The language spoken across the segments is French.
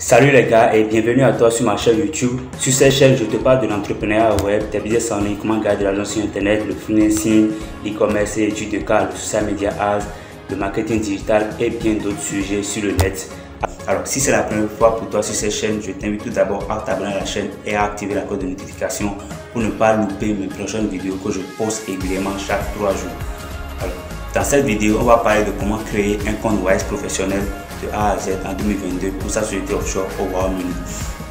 Salut les gars et bienvenue à toi sur ma chaîne YouTube. Sur cette chaîne, je te parle de l'entrepreneuriat web, des business en ligne, comment gagner de l'argent sur internet, le financing, l'e-commerce et études de cas, le social media ads, le marketing digital et bien d'autres sujets sur le net. Alors si c'est la première fois pour toi sur cette chaîne, je t'invite tout d'abord à t'abonner à la chaîne et à activer la cloche de notification pour ne pas louper mes prochaines vidéos que je poste régulièrement chaque 3 jours. Alors, dans cette vidéo, on va parler de comment créer un compte Wise professionnel de A à Z en 2022 pour sa société offshore au Royaume-Uni.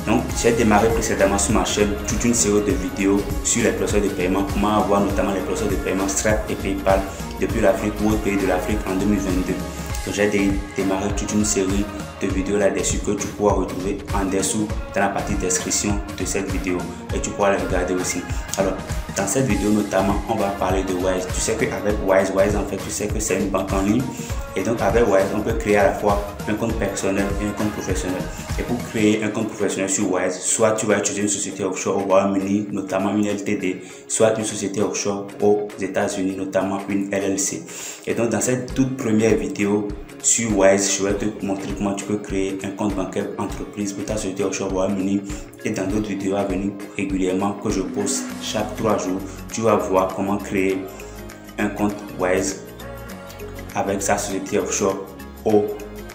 Donc, j'ai démarré précédemment sur ma chaîne toute une série de vidéos sur les procédures de paiement, comment avoir notamment les procédures de paiement Stripe et PayPal depuis l'Afrique ou autres pays de l'Afrique en 2022. Donc, j'ai démarré toute une série de vidéos là-dessus que tu pourras retrouver en dessous dans la partie description de cette vidéo et tu pourras les regarder aussi. Alors, dans cette vidéo notamment, on va parler de Wise. Tu sais qu'avec Wise en fait, tu sais que c'est une banque en ligne. Et donc avec Wise, on peut créer à la fois un compte personnel et un compte professionnel. Et pour créer un compte professionnel sur Wise, soit tu vas utiliser une société offshore au Royaume-Uni, notamment une LTD, soit une société offshore aux États-Unis, notamment une LLC. Et donc dans cette toute première vidéo sur Wise, je vais te montrer comment tu peux créer un compte bancaire entreprise pour ta société offshore au Royaume-Uni. Et dans d'autres vidéos à venir régulièrement que je poste chaque 3 jours, tu vas voir comment créer un compte Wise avec sa société offshore aux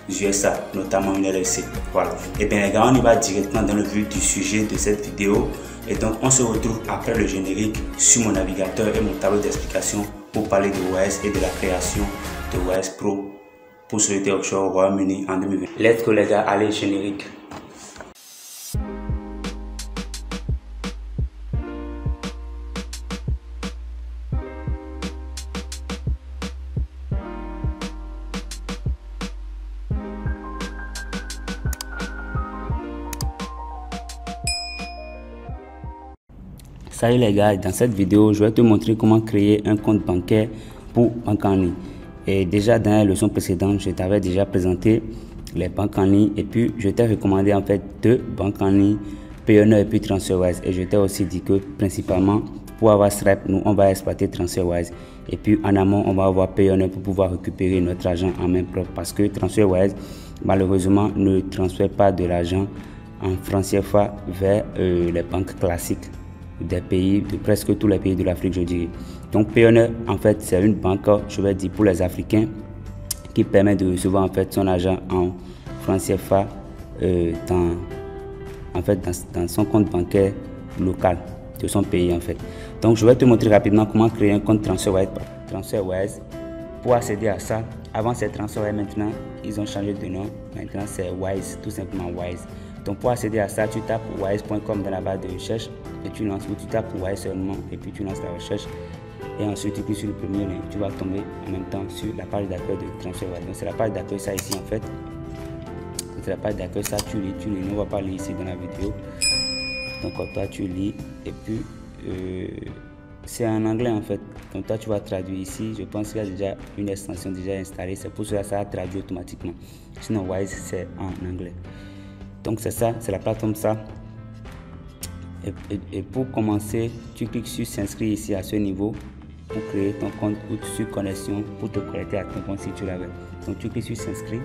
USA, notamment une LLC. Voilà. Et bien les gars, on y va directement dans le vif du sujet de cette vidéo. Et donc on se retrouve après le générique sur mon navigateur et mon tableau d'explication pour parler de Wise et de la création de Wise Pro pour société offshore au Royaume-Uni en 2020. Let's go les gars, allez générique. Salut les gars, dans cette vidéo, je vais te montrer comment créer un compte bancaire pour banque en ligne. Et déjà dans la leçon précédente, je t'avais déjà présenté les banques en ligne et puis je t'ai recommandé en fait 2 banques en ligne, Payoneer et puis TransferWise. Et je t'ai aussi dit que principalement pour avoir Stripe, nous on va exploiter TransferWise. Et puis en amont, on va avoir Payoneer pour pouvoir récupérer notre argent en main propre parce que TransferWise malheureusement ne transfère pas de l'argent en francs CFA vers les banques classiques des pays, de presque tous les pays de l'Afrique, je dirais. Donc Payoneer, en fait, c'est une banque, je vais dire, pour les Africains qui permet de recevoir en fait son argent en francs CFA dans son compte bancaire local de son pays en fait. Donc je vais te montrer rapidement comment créer un compte TransferWise. Pour accéder à ça, avant c'est TransferWise, maintenant ils ont changé de nom, maintenant c'est Wise, tout simplement Wise. Donc pour accéder à ça, tu tapes wise.com dans la barre de recherche et tu lances, ou tu tapes Wise seulement et puis tu lances la recherche et ensuite tu cliques sur le premier lien, tu vas tomber en même temps sur la page d'accueil de TransferWise. Donc c'est la page d'accueil ça ici en fait. C'est la page d'accueil ça, tu lis, on va pas lire ici dans la vidéo. Donc toi tu lis et puis c'est en anglais en fait. Donc toi tu vas traduire ici, je pense qu'il y a déjà une extension déjà installée, c'est pour cela ça va traduire automatiquement. Sinon Wise c'est en anglais. Donc c'est ça, c'est la plateforme ça. Et pour commencer, tu cliques sur s'inscrire ici à ce niveau pour créer ton compte ou sur connexion pour te connecter à ton compte si tu l'avais. Donc tu cliques sur s'inscrire.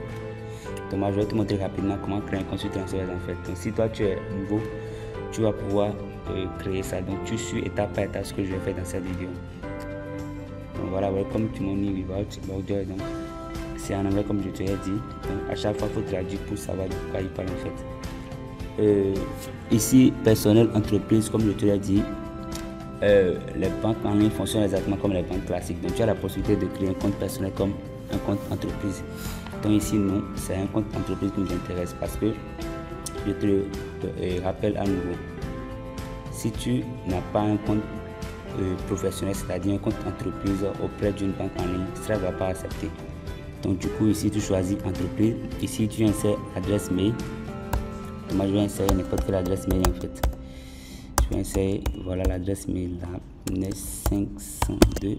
Donc moi je vais te montrer rapidement comment créer un compte sur TransferWise en fait. Donc si toi tu es nouveau, tu vas pouvoir créer ça. Donc tu suis étape par étape ce que je vais faire dans cette vidéo. Donc voilà, welcome to Money Without Border. Donc c'est en anglais comme je te l'ai dit. Donc à chaque fois il faut traduire pour savoir de quoi il parle en fait. Ici personnel entreprise comme je te l'ai dit, les banques en ligne fonctionnent exactement comme les banques classiques. Donc tu as la possibilité de créer un compte personnel comme un compte entreprise. Donc ici non, c'est un compte entreprise qui nous intéresse parce que je te le rappelle à nouveau, si tu n'as pas un compte professionnel, c'est-à-dire un compte entreprise auprès d'une banque en ligne, ça ne va pas accepter. Donc du coup ici tu choisis entreprise, ici tu insères adresse mail. Moi je vais insérer n'importe quelle adresse mail en fait. Je vais insérer, voilà l'adresse mail là, nes502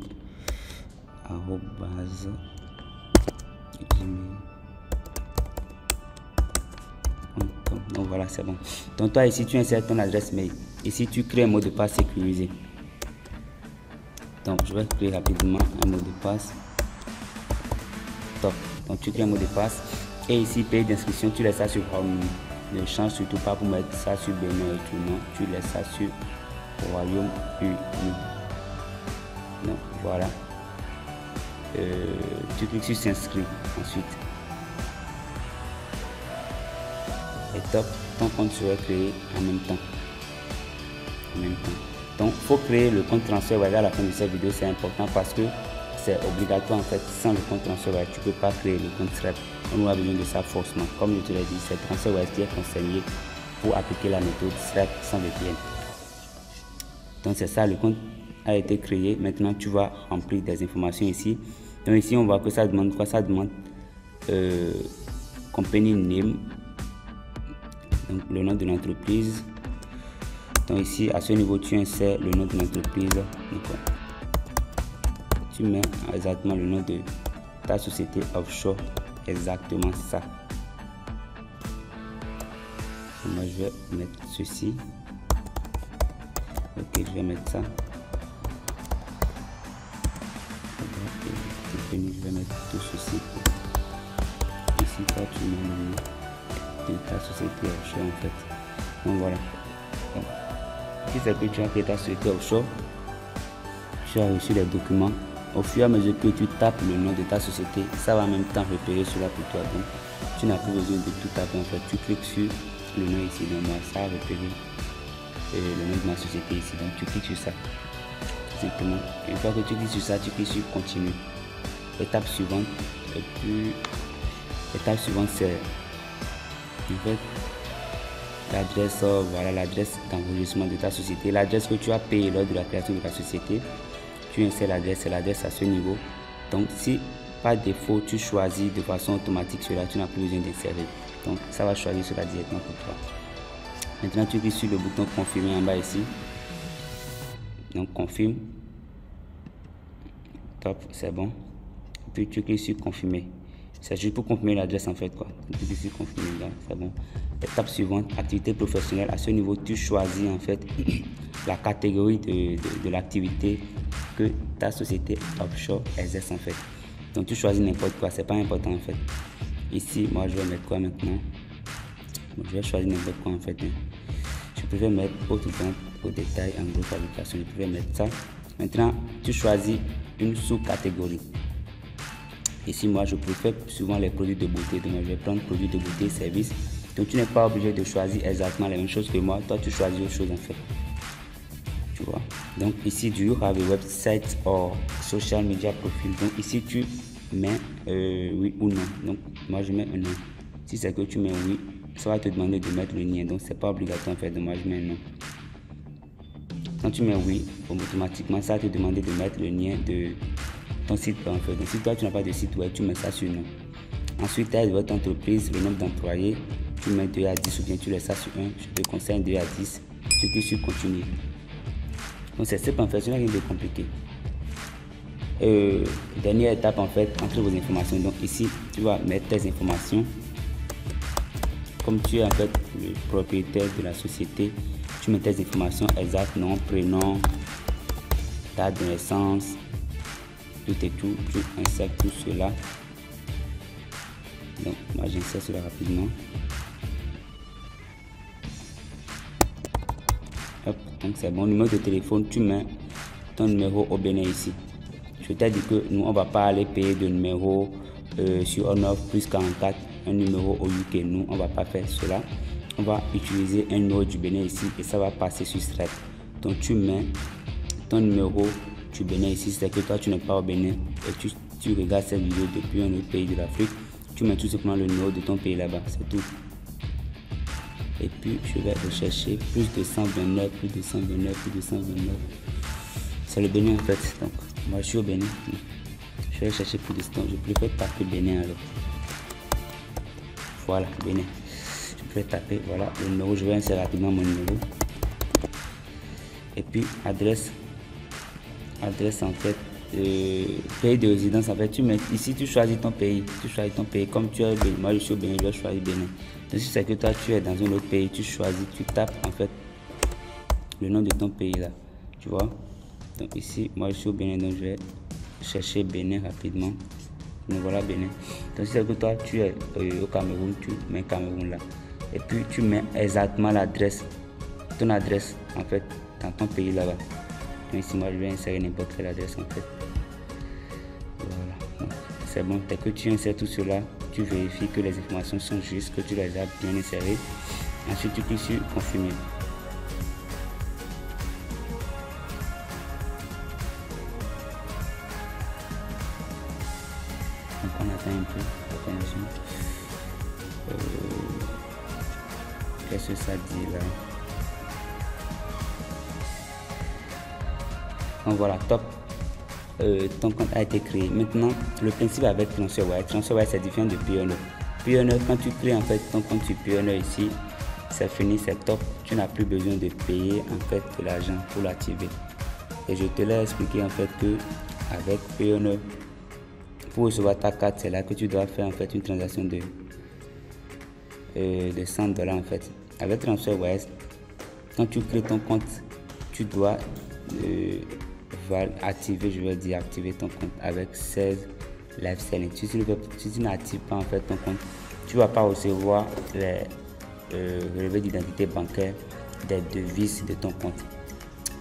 @gmail.com. Donc voilà, c'est bon. Donc toi ici tu insères ton adresse mail. Ici tu crées un mot de passe sécurisé. Donc je vais créer rapidement un mot de passe. Top. Donc tu crées un mot de passe et ici pays d'inscription, tu laisses ça sur Royaume-Uni. ne change surtout pas pour mettre ça sur Bénin et tout, non, tu laisses ça sur Royaume-Uni. Donc voilà, tu cliques sur s'inscrire ensuite et top, ton compte sera créé en même temps. Donc il faut créer le compte transfert à la fin de cette vidéo, c'est important parce que c'est obligatoire en fait. Sans le compte transfert tu ne peux pas créer le compte Stripe. On aura besoin de ça forcément. Comme je te l'ai dit, c'est transfert qui est conseillé pour appliquer la méthode Stripe sans VPN. Donc c'est ça, le compte a été créé. Maintenant tu vas remplir des informations ici. Donc ici on voit que ça demande quoi? Ça demande company name, donc le nom de l'entreprise. Donc ici à ce niveau tu insères le nom de l'entreprise. Tu mets exactement le nom de ta société offshore, exactement ça. Moi je vais mettre ceci. Ok, je vais mettre ça. Je vais mettre tout ceci. Ici toi tu mets le nom de ta société offshore en fait. Donc voilà. Donc, si c'est que tu as créé ta société offshore, tu as reçu les documents. Au fur et à mesure que tu tapes le nom de ta société, ça va en même temps repérer cela pour toi. Donc tu n'as plus besoin de tout taper en fait. Tu cliques sur le nom ici, donc moi ça a repéré le nom de ma société ici. Donc tu cliques sur ça. Simplement. Une fois que tu cliques sur ça, tu cliques sur continue. Étape suivante. Et puis étape suivante c'est en fait l'adresse, voilà l'adresse d'enregistrement de ta société, l'adresse que tu as payé lors de la création de ta société. Tu insères l'adresse, c'est l'adresse à ce niveau. Donc si par défaut tu choisis de façon automatique cela, tu n'as plus besoin d'insérer. Donc ça va choisir cela directement pour toi. Maintenant tu cliques sur le bouton confirmer en bas ici. Donc confirme. Top, c'est bon. Puis tu cliques sur confirmer. C'est juste pour confirmer l'adresse en fait quoi. Tu cliques sur confirmer là, c'est bon. Étape suivante, activité professionnelle. À ce niveau tu choisis en fait la catégorie de l'activité que ta société offshore exerce en fait. Donc tu choisis n'importe quoi, c'est pas important en fait. Ici moi je vais mettre quoi maintenant? Je vais choisir n'importe quoi en fait. Je préfère mettre autre vente au détail, en gros fabrication, je préfère mettre ça. Maintenant tu choisis une sous-catégorie. Ici moi je préfère souvent les produits de beauté, donc je vais prendre produits de beauté et services. Donc tu n'es pas obligé de choisir exactement la même chose que moi, toi tu choisis autre chose en fait. Tu vois. Donc ici do you have a website or social media profile. Donc ici tu mets oui ou non. Donc moi je mets un non. Si c'est que tu mets oui, ça va te demander de mettre le lien. Donc c'est pas obligatoire en fait. Donc moi je mets non. Quand tu mets oui, automatiquement ça va te demander de mettre le lien de ton site en fait. Donc si toi tu n'as pas de site web, tu mets ça sur non. Ensuite, taille de votre entreprise, le nombre d'employés, tu mets 2 à 10 ou bien tu laisses ça sur 1. Je te conseille 2 à 10. Tu cliques sur continuer. Donc c'est simple en fait, ce n'est rien de compliqué. Dernière étape en fait, entre vos informations. Donc ici, tu vas mettre tes informations. Comme tu es en fait le propriétaire de la société, tu mets tes informations exactes, nom, prénom, date de naissance, tout et tout. Tu insères tout cela. Donc moi j'insère cela rapidement. Hop, donc c'est bon. Numéro de téléphone, tu mets ton numéro au Bénin ici. Je t'ai dit que nous on va pas aller payer de numéro sur On-Off plus 44, un numéro au UK. Nous on va pas faire cela. On va utiliser un numéro du Bénin ici et ça va passer sur Stripe. Donc tu mets ton numéro du Bénin ici, c'est que toi tu n'es pas au Bénin et tu regardes cette vidéo depuis un autre pays de l'Afrique. Tu mets tout simplement le numéro de ton pays là-bas, c'est tout. Et puis je vais rechercher plus de 129, plus de 129, plus de 129. C'est le Bénin en fait. Donc moi je suis au Bénin. Je vais chercher plus de 100. Je préfère taper Bénin alors. Voilà, Bénin. Je préfère taper, voilà, le numéro. Je vais insérer rapidement mon numéro. Et puis adresse en fait. Pays de résidence en fait, tu mets ici, tu choisis ton pays, comme tu es Bénin, moi je suis au Bénin, je vais choisir Bénin. Donc si c'est que toi tu es dans un autre pays, tu choisis, tu tapes en fait le nom de ton pays là, tu vois. Donc ici moi je suis au Bénin, donc je vais chercher Bénin rapidement. Donc voilà Bénin. Donc si c'est que toi tu es au Cameroun, tu mets Cameroun là. et puis tu mets exactement l'adresse, ton adresse en fait dans ton pays là-bas. Donc ici moi je vais insérer n'importe quelle adresse en fait. Voilà, c'est bon. Dès que tu insères tout cela, tu vérifies que les informations sont justes, que tu les as bien insérées. Ensuite tu cliques sur confirmer. Donc on attend un peu, attention. Qu'est-ce que ça dit là? Donc voilà, top. Ton compte a été créé. Maintenant, le principe avec TransferWise. TransferWise c'est différent de Payoneer. Payoneer, quand tu crées en fait ton compte sur Payoneer ici, c'est fini, c'est top. Tu n'as plus besoin de payer en fait de l'argent pour l'activer. Et je te l'ai expliqué en fait que avec Payoneer, pour recevoir ta carte, c'est là que tu dois faire en fait une transaction de $100 en fait. Avec TransferWise, quand tu crées ton compte, tu dois activer, je vais dire activer ton compte avec 16 live selling. Si tu n'actives pas en fait ton compte, tu ne vas pas recevoir les relevés d'identité bancaire des devises de ton compte.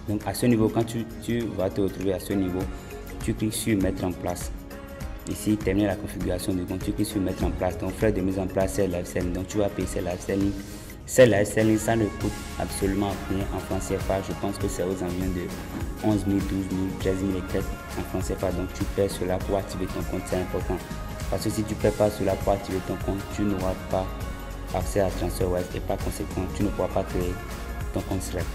Donc à ce niveau, quand tu vas te retrouver à ce niveau, tu cliques sur mettre en place. Ici, terminer la configuration de compte, tu cliques sur mettre en place. Donc frais de mise en place, c'est live selling. Donc tu vas payer ces live selling. Ces live selling, ça ne coûte absolument rien en francs CFA. Je pense que c'est aux environs de 11 000, 12 000, 13 000 et quelques en francs CFA. Donc tu paies cela pour activer ton compte, c'est important. Parce que si tu ne paies pas cela pour activer ton compte, tu n'auras pas accès à TransferWise et par conséquent, tu ne pourras pas créer ton compte Stripe.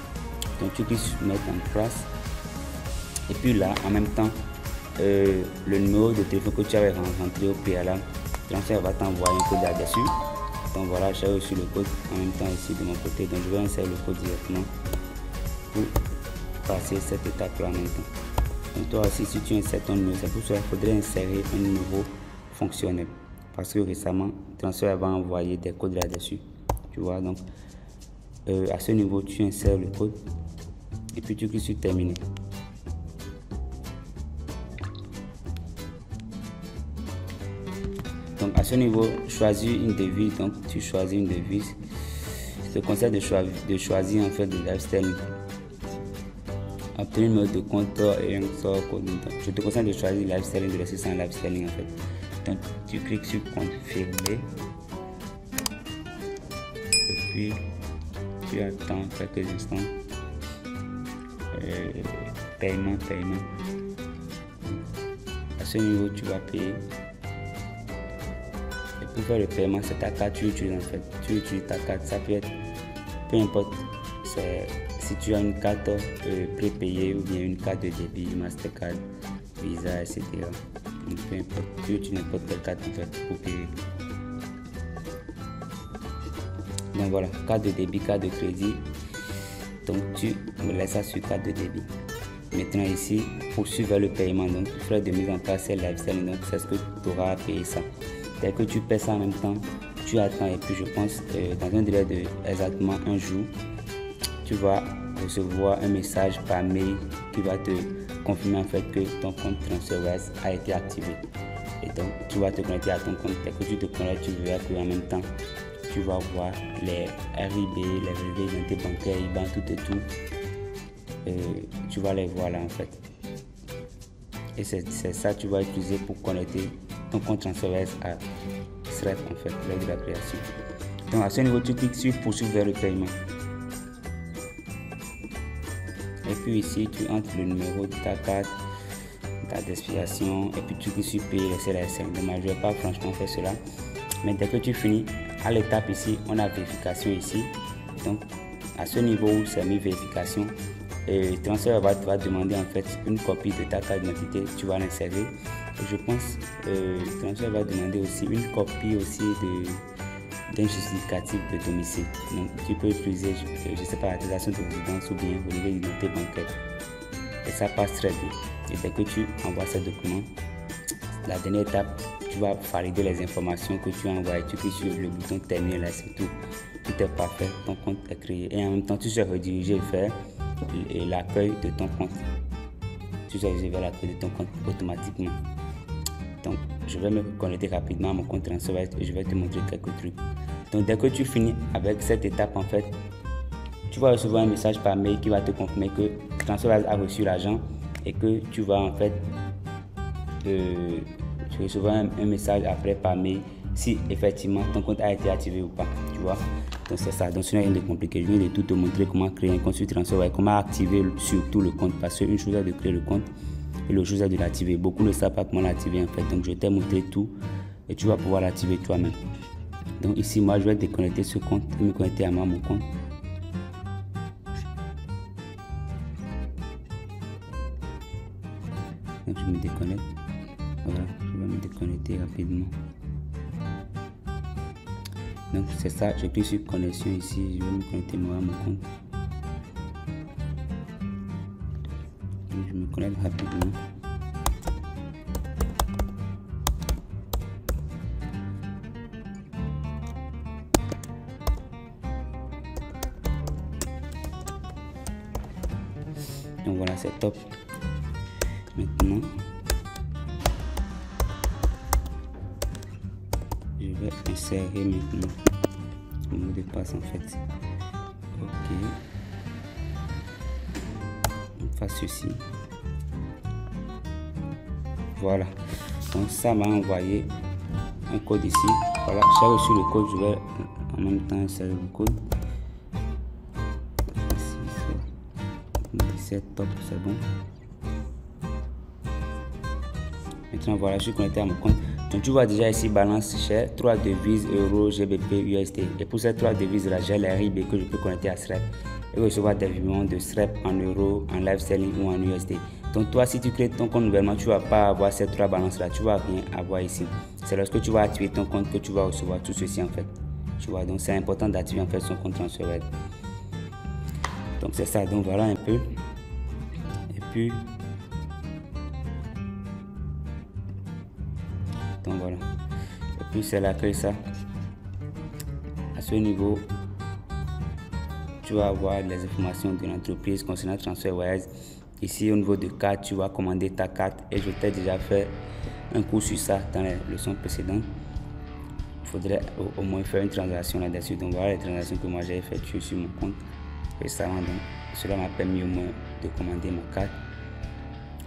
Donc tu cliques sur mettre en place. Et puis là, en même temps, le numéro de téléphone que tu avais rentré au préalable, TransferWise va t'envoyer un code là-dessus. Donc voilà, j'ai reçu le code en même temps ici de mon côté. Donc je vais insérer le code directement pour passer cette étape là en même temps. Donc toi aussi, si tu insères ton numéro, c'est pour cela qu'il faudrait insérer un numéro fonctionnel. Parce que récemment, TransferWise va envoyer des codes là-dessus. Tu vois, donc à ce niveau, tu insères le code et puis tu cliques sur terminer. Donc à ce niveau, choisis une devise. Donc tu choisis une devise. Je te conseille de choisir en fait de live selling. Obtenir un numéro de compte et un sort code. Je te conseille de choisir live selling, de rester sans live selling en fait. Donc tu cliques sur confirmer. Et puis tu attends quelques instants. Paiement. À ce niveau, tu vas payer. Pour faire le paiement, c'est ta carte, tu utilises en fait. Tu utilises ta carte, ça peut être, peu importe, si tu as une carte prépayée ou bien une carte de débit, Mastercard, Visa, etc. Donc peu importe, tu utilises n'importe quelle carte en fait pour payer. Donc voilà, carte de débit, carte de crédit. Donc tu me laisses ça sur carte de débit. Maintenant ici, poursuivre le paiement. Donc frais de mise en place, c'est live selling. Donc c'est ce que tu auras à payer ça. Dès que tu paies ça en même temps, tu attends et puis je pense dans un délai de exactement un jour, tu vas recevoir un message par mail qui va te confirmer en fait que ton compte TransferWise a été activé. Et donc tu vas te connecter à ton compte. Dès que tu te connectes, tu verras qu'en même temps, tu vas voir les RIB, les relevés d'identité bancaire, IBAN, tout et tout. Tu vas les voir là en fait. Et c'est ça que tu vas utiliser pour connecter ton compte TransferWise à Stripe en fait lors de la création. Donc à ce niveau, tu cliques sur poursuivre vers le paiement. Et puis ici, tu entres le numéro de ta carte, date d'expiration, et puis tu cliques sur payer, laisser la SM. Dommage, je ne vais pas franchement faire cela. Mais dès que tu finis, à l'étape ici, on a vérification ici. Donc à ce niveau où c'est mis vérification, TransferWise va te demander en fait une copie de ta carte d'identité, tu vas l'insérer. Et je pense TransferWise va demander aussi une copie aussi d'un justificatif de domicile. Donc tu peux utiliser, je ne sais pas, l'attestation de résidence ou bien relevé d'identité bancaire. Et ça passe très bien. Et dès que tu envoies ce document, la dernière étape, tu vas valider les informations que tu as envoyées. Tu cliques sur le bouton terminer, là c'est tout. Tout est parfait, ton compte est créé. Et en même temps, tu seras redirigé vers l'accueil de ton compte. Tu seras redirigé vers l'accueil de ton compte automatiquement. Donc je vais me connecter rapidement à mon compte TransferWise et je vais te montrer quelques trucs. Donc dès que tu finis avec cette étape, en fait, tu vas recevoir un message par mail qui va te confirmer que TransferWise a reçu l'argent et que tu vas en fait recevoir un message après par mail si effectivement ton compte a été activé ou pas, tu vois. Donc c'est ça, donc ce n'est rien de compliqué. Je viens de tout te montrer comment créer un compte sur TransferWise, comment activer surtout le compte, parce qu'une chose est de créer le compte et l'autre chose est de l'activer. Beaucoup ne savent pas comment l'activer en fait, donc je t'ai montré tout et tu vas pouvoir l'activer toi-même. Donc ici moi je vais déconnecter ce compte et me connecter à mon compte. Donc je me déconnecte, voilà, je vais me déconnecter rapidement. Donc c'est ça, je clique sur connexion ici, je vais me connecter moi à mon compte. Donc, je me connecte rapidement. Donc voilà, c'est top. Maintenant, je vais insérer maintenant le mot de passe en fait. Ok. On fait ceci. Voilà. Donc ça m'a envoyé un code ici. Voilà, j'ai reçu le code. Je vais en même temps insérer le code. Ici, c'est top, c'est bon. Maintenant voilà, je suis connecté à mon compte. Donc tu vois déjà ici balance chez 3 devises euros, GBP, USD. Et pour ces 3 devises là, j'ai les RIB que je peux connecter à Stripe et recevoir des virements de Stripe en euros, en live selling ou en USD. Donc toi, si tu crées ton compte nouvellement, tu vas pas avoir ces 3 balances là, tu vas rien avoir ici. C'est lorsque tu vas activer ton compte que tu vas recevoir tout ceci en fait. Tu vois, donc c'est important d'activer en fait son compte TransferWise. Donc c'est ça, donc voilà un peu. Et puis donc voilà, et puis c'est là que ça, à ce niveau, tu vas avoir les informations de l'entreprise concernant TransferWise. Ici au niveau de carte, tu vas commander ta carte et je t'ai déjà fait un cours sur ça dans les leçons précédentes. Il faudrait au moins faire une transaction là-dessus. Donc voilà les transactions que moi j'ai effectuées sur mon compte récemment. Donc cela m'a permis au moins de commander ma carte.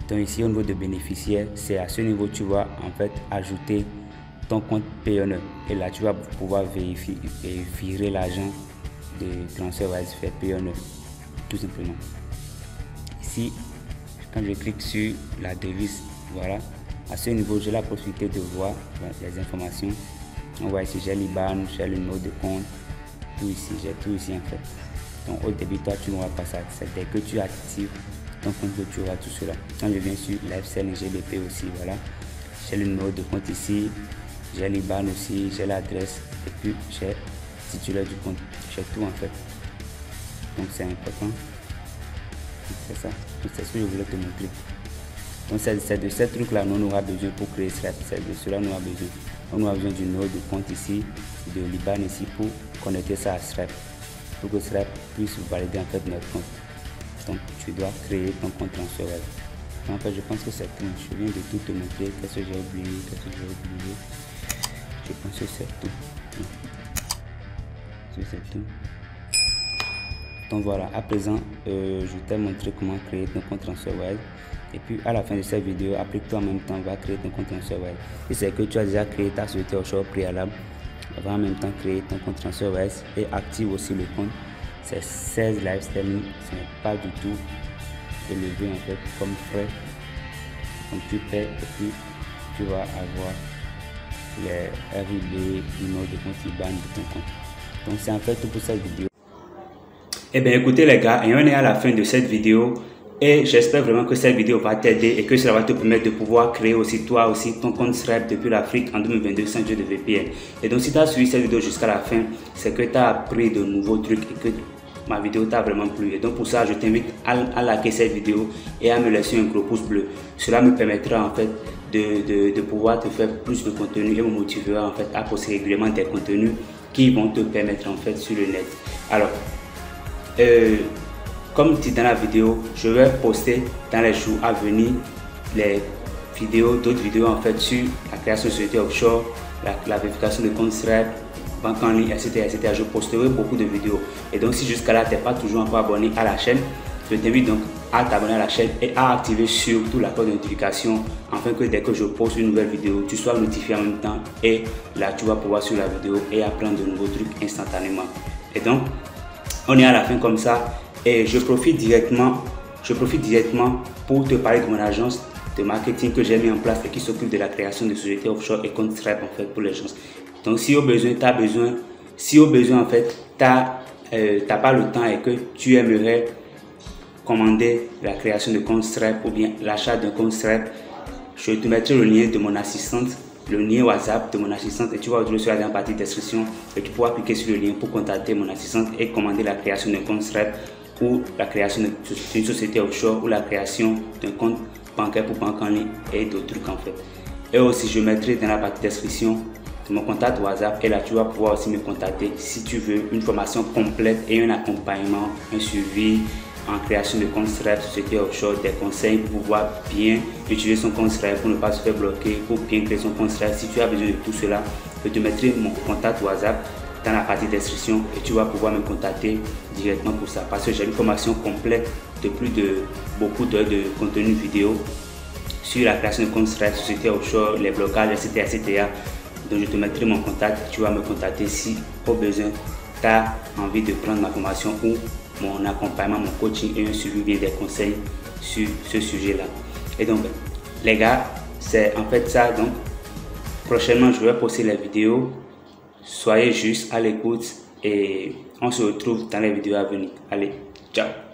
Donc ici au niveau de bénéficiaires, c'est à ce niveau tu vas en fait ajouter ton compte PE9 et là tu vas pouvoir vérifier et virer l'argent de TransferWise fait PE9 tout simplement. Ici quand je clique sur la devise, voilà, à ce niveau j'ai la possibilité de voir les informations. On voit ici j'ai l'IBAN, j'ai le numéro de compte, tout ici, j'ai tout ici en fait. Donc au début toi tu n'auras pas ça, c'est dès que tu actives ton compte que tu auras tout cela. Quand je viens sur Live Selling GBP aussi, voilà, j'ai le numéro de compte ici, j'ai l'IBAN aussi, j'ai l'adresse et puis j'ai titulaire du compte, j'ai tout en fait. Donc c'est important, c'est ça, c'est ce que je voulais te montrer. Donc c'est de ces trucs là nous aura besoin pour créer Stripe, c'est de cela nous aura besoin. On aura besoin du numéro de compte ici, de l'IBAN ici pour connecter ça à Stripe, pour que Stripe puisse valider en fait notre compte. Donc tu dois créer ton compte TransferWise. En fait je pense que c'est tout. Je viens de tout te montrer. Qu'est-ce que j'ai oublié, je pense que c'est tout. C'est tout. Donc voilà, à présent je t'ai montré comment créer ton compte TransferWise. Et puis à la fin de cette vidéo, applique-toi en même temps, va créer ton compte TransferWise. Si c'est que tu as déjà créé ta société offshore préalable, va en même temps créer ton compte TransferWise et active aussi le compte. C'est 16 live selling, ce n'est pas du tout élevé en fait comme frais. Donc tu paies et puis tu vas avoir les RIB, numéro de compte IBAN de ton compte. Donc c'est en fait tout pour cette vidéo. Eh bien écoutez les gars, et on est à la fin de cette vidéo et j'espère vraiment que cette vidéo va t'aider et que cela va te permettre de pouvoir créer aussi toi aussi ton compte Stripe depuis l'Afrique en 2022 sans jeu de VPN. Et donc si tu as suivi cette vidéo jusqu'à la fin, c'est que tu as appris de nouveaux trucs et que ma vidéo t'a vraiment plu. Et donc pour ça, je t'invite à liker cette vidéo et à me laisser un gros pouce bleu. Cela me permettra en fait de pouvoir te faire plus de contenu et me motivera en fait à poster régulièrement des contenus qui vont te permettre en fait sur le net. Alors, comme dit dans la vidéo, je vais poster dans les jours à venir les vidéos, d'autres vidéos en fait sur la création de société offshore, la vérification de comptes Stripe, banque en ligne, etc., etc. Je posterai beaucoup de vidéos. Et donc si jusqu'à là tu n'es pas toujours encore abonné à la chaîne, je t'invite donc à t'abonner à la chaîne et à activer surtout la cloche de notification afin que dès que je poste une nouvelle vidéo, tu sois notifié en même temps et là tu vas pouvoir suivre la vidéo et apprendre de nouveaux trucs instantanément. Et donc on est à la fin comme ça et je profite directement pour te parler de mon agence de marketing que j'ai mis en place et qui s'occupe de la création de sociétés offshore et compte Stripe en fait pour les gens. Donc si au besoin en fait t'as pas le temps et que tu aimerais commander la création de compte Stripe ou bien l'achat d'un compte Stripe, je te mettrai le lien de mon assistante, le lien WhatsApp de mon assistante et tu vas retrouver sur la partie description et tu pourras cliquer sur le lien pour contacter mon assistante et commander la création d'un compte Stripe ou la création d'une société offshore ou la création d'un compte bancaire pour banque en ligne et d'autres trucs en fait. Et aussi je mettrai dans la partie description mon contact WhatsApp et là tu vas pouvoir aussi me contacter si tu veux une formation complète et un accompagnement, un suivi en création de compte Stripe, société offshore, des conseils pour pouvoir bien utiliser son compte Stripe pour ne pas se faire bloquer, pour bien créer son compte Stripe. Si tu as besoin de tout cela, je te mettrai mon contact WhatsApp dans la partie description et tu vas pouvoir me contacter directement pour ça parce que j'ai une formation complète de beaucoup d'heures de contenu vidéo sur la création de compte Stripe, société offshore, les blocages, etc., etc. Donc je te mettrai mon contact, tu vas me contacter si au besoin tu as envie de prendre ma formation ou mon accompagnement, mon coaching et un suivi bien des conseils sur ce sujet là. Et donc les gars, c'est en fait ça. Donc prochainement je vais poster les vidéos, soyez juste à l'écoute et on se retrouve dans les vidéos à venir. Allez, ciao.